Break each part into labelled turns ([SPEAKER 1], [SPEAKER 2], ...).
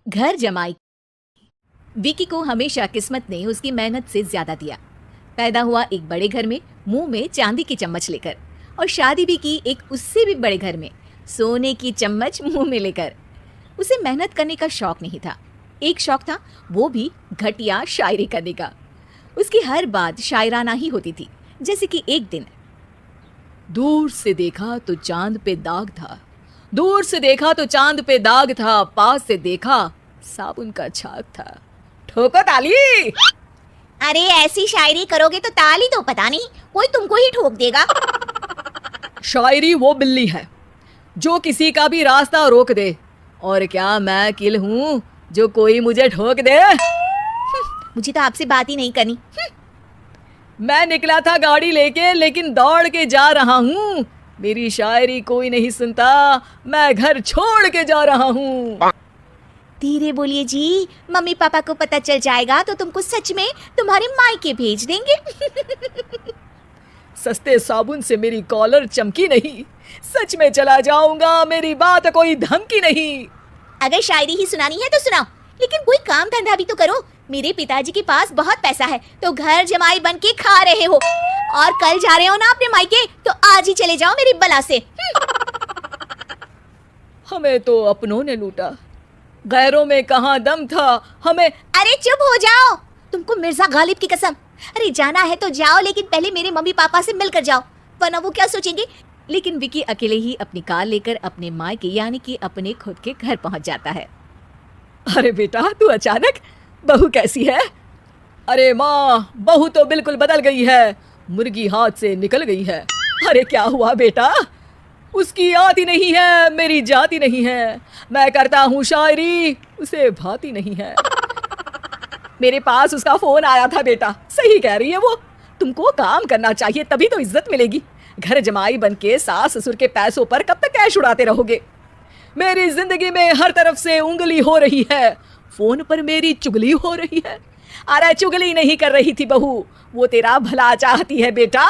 [SPEAKER 1] घर जमाई। विकी को हमेशा किस्मत ने उसकी मेहनत से ज्यादा दिया। पैदा हुआ एक बड़े घर में, मुंह में चांदी की चम्मच लेकर, और शादी भी की एक उससे भी बड़े घर में, सोने की चम्मच मुंह में लेकर। उसे मेहनत करने का शौक नहीं था। एक शौक था, वो भी घटिया शायरी करने का। उसकी हर बात शायराना ही होती थी। जैसे कि एक दिन, दूर से देखा तो चांद पे दाग था, दूर से देखा तो चांद पे दाग था, पास से देखा साबुन का छाग था। ठोको ताली।
[SPEAKER 2] अरे ऐसी शायरी करोगे तो ताली तो पता नहीं, कोई तुमको ही ठोक देगा।
[SPEAKER 1] शायरी वो बिल्ली है जो किसी का भी रास्ता रोक दे, और क्या मैं किल हूँ जो कोई मुझे ठोक दे।
[SPEAKER 2] मुझे तो आपसे बात ही नहीं करनी।
[SPEAKER 1] मैं निकला था गाड़ी लेके, लेकिन दौड़ के जा रहा हूँ। मेरी शायरी कोई नहीं सुनता, मैं घर छोड़ के जा रहा हूँ।
[SPEAKER 2] धीरे बोलिए जी, मम्मी पापा को पता चल जाएगा तो तुमको सच में तुम्हारे मायके भेज देंगे।
[SPEAKER 1] सस्ते साबुन से मेरी कॉलर चमकी नहीं, सच में चला जाऊंगा, मेरी बात कोई धमकी नहीं।
[SPEAKER 2] अगर शायरी ही सुनानी है तो सुनाओ, लेकिन कोई काम धंधा भी तो करो। मेरे पिताजी के पास बहुत पैसा है, तो घर जमाई बन के खा रहे हो, और कल जा रहे हो ना अपने मायके, तो आज ही चले जाओ मेरी बला से।
[SPEAKER 1] हमें तो अपनों ने लूटा, गैरों में कहाँ दम था हमें।
[SPEAKER 2] अरे चुप हो जाओ, तुमको मिर्जा गालिब की कसम। अरे जाना है तो जाओ, लेकिन पहले मेरे मम्मी पापा से मिलकर जाओ, वरना वो क्या सोचेंगे। लेकिन विकी अकेले ही अपनी कार लेकर अपने मायके यानी कि अपने खुद के घर पहुंच जाता है। अरे बेटा, तू अचानक, बहू कैसी है? अरे माँ, बहू तो बिल्कुल बदल गई है, मुर्गी हाथ से निकल गई है। अरे क्या हुआ बेटा? उसकी आती नहीं है, मेरी जाती नहीं है, मैं करता हूँ शायरी, उसे भाती नहीं है। मेरे पास उसका फोन आया था बेटा, सही कह रही है वो, तुमको काम करना चाहिए तभी तो इज्जत मिलेगी। घर जमाई बन के सास ससुर के पैसों पर कब तक कैश उड़ाते रहोगे? मेरी जिंदगी में हर तरफ से उंगली हो रही है, फोन पर मेरी चुगली हो रही है। अरे चुगली नहीं कर रही थी बहू, वो तेरा भला चाहती है बेटा।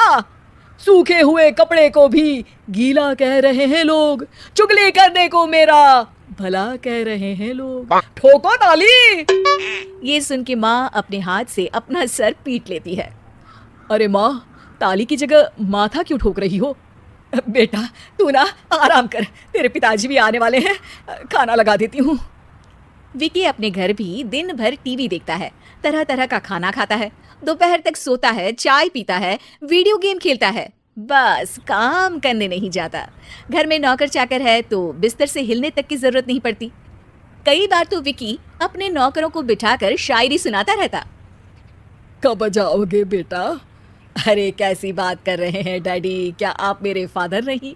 [SPEAKER 2] सूखे हुए कपड़े को भी गीला कह रहे हैं लोग, चुगली करने को मेरा भला कह रहे हैं लोग। ठोको ताली। ये सुन के माँ अपने हाथ से अपना सर पीट लेती है। अरे माँ, ताली की जगह माथा क्यों ठोक रही हो? बेटा तू ना आराम कर, तेरे पिताजी भी आने वाले हैं, खाना लगा देती हूँ। विकी अपने घर भी दिन भर टीवी देखता है, तरह तरह का खाना खाता है, दोपहर तक सोता है, चाय पीता है, वीडियो गेम खेलता है, बस काम करने नहीं जाता। घर में नौकर चाकर है तो बिस्तर से हिलने तक की जरूरत नहीं पड़ती। कई बार तो विकी अपने नौकरों को बिठाकर शायरी सुनाता रहता। कब जाओगे बेटा? अरे कैसी बात कर रहे हैं डैडी, क्या आप मेरे फादर नहीं?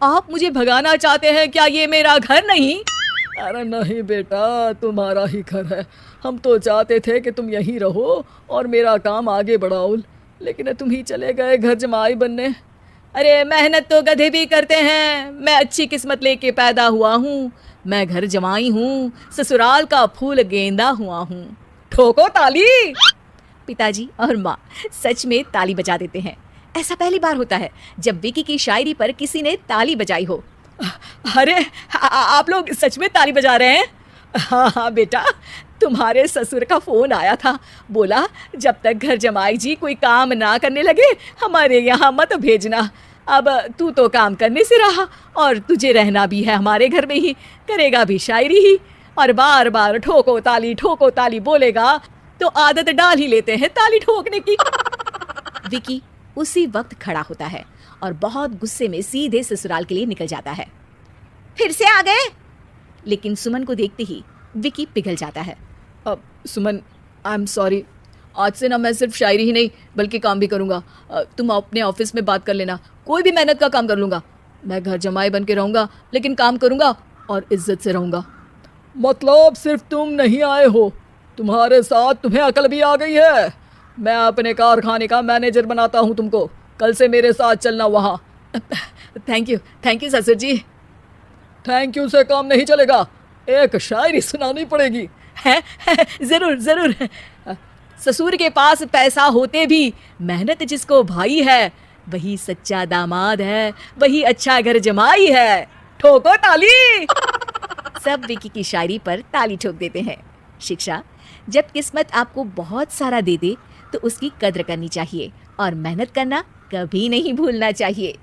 [SPEAKER 2] आप मुझे भगाना चाहते हैं क्या? ये मेरा घर नहीं। अरे नहीं बेटा, तुम्हारा ही घर है, हम तो चाहते थे कि तुम यहीं रहो और मेरा काम आगे बढ़ाओ, लेकिन तुम ही चले गए घर जमाई बनने। अरे मेहनत तो गधे भी करते हैं, मैं अच्छी किस्मत लेके पैदा हुआ हूँ, मैं घर जमाई हूँ, ससुराल का फूल गेंदा हुआ हूँ। ठोको ताली। पिताजी और माँ सच में ताली बजा देते हैं। ऐसा पहली बार होता है जब विकी की शायरी पर किसी ने ताली बजाई हो। अरे आप लोग सच में ताली बजा रहे हैं? हाँ हाँ बेटा, तुम्हारे ससुर का फोन आया था, बोला जब तक घर जमाई जी कोई काम ना करने लगे हमारे यहाँ मत भेजना। अब तू तो काम करने से रहा और तुझे रहना भी है हमारे घर में ही, करेगा भी शायरी ही, और बार बार ठोको ताली बोलेगा तो आदत डाल ही लेते हैं ताली ठोकने की। विकी उसी वक्त खड़ा होता है और बहुत गुस्से में सीधे ससुराल के लिए निकल जाता है। फिर से आ गए? लेकिन सुमन को देखते ही विकी पिघल जाता है। अब सुमन, आई एम सॉरी, आज से ना मैं सिर्फ शायरी ही नहीं बल्कि काम भी करूँगा। तुम अपने ऑफिस में बात कर लेना, कोई भी मेहनत का काम कर लूँगा। मैं घर जमाई बन के रहूँगा, लेकिन काम करूँगा और इज्जत से रहूँगा। मतलब सिर्फ तुम नहीं आए हो, तुम्हारे साथ तुम्हें अकल भी आ गई है। मैं अपने कारखाने का मैनेजर बनाता हूँ तुमको, कल से मेरे साथ चलना वहाँ। थैंक यू ससुर जी। थैंक यू से काम नहीं चलेगा, एक शायरी सुनानी पड़ेगी। है जरूर। ससुर के पास पैसा होते भी मेहनत जिसको भाई है, वही सच्चा दामाद है, वही अच्छा घर जमाई है। ठोको ताली।
[SPEAKER 1] सब विकी की शायरी पर ताली ठोक देते हैं। शिक्षा, जब किस्मत आपको बहुत सारा दे दे तो उसकी कद्र करनी चाहिए और मेहनत करना कभी नहीं भूलना चाहिए।